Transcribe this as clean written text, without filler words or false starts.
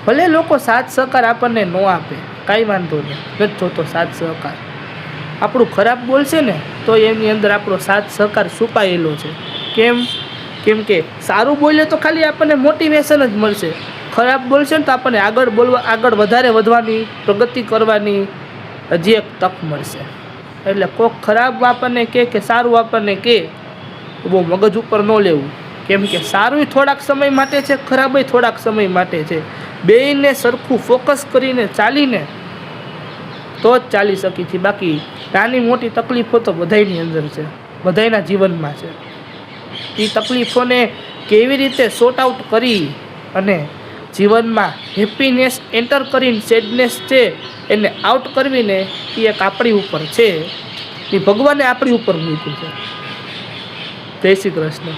ભલે લોકો સાથ સહકાર આપણને ન આપે, કાંઈ વાંધો નહીં, નથી જોતો સાથ સહકાર. આપણું ખરાબ બોલશે ને તો એની અંદર આપણો સાથ સહકાર છુપાયેલો છે. કેમ કે સારું બોલે તો ખાલી આપણને મોટિવેશન જ મળશે, ખરાબ બોલશે ને તો આપણને આગળ વધારે વધવાની, પ્રગતિ કરવાની હજી એક તક મળશે. એટલે કોક ખરાબ આપણને કે સારું આપણને કે બહુ મગજ ઉપર ન લેવું. કેમ કે સારું થોડાક સમય માટે છે, ખરાબ થોડાક સમય માટે છે. બેયને સરખું ફોકસ કરીને ચાલીને તો જ ચાલી શકી છે. બાકી નાની મોટી તકલીફો તો બધાયની અંદર છે, બધાયના જીવનમાં છે. એ તકલીફોને કેવી રીતે સોર્ટ આઉટ કરી અને જીવનમાં હેપીનેસ એન્ટર કરીને સેડનેસ છે એને આઉટ કરવીને એ એક આપણી ઉપર છે, એ ભગવાને આપણી ઉપર મૂક્યું છે. જય શ્રી કૃષ્ણ.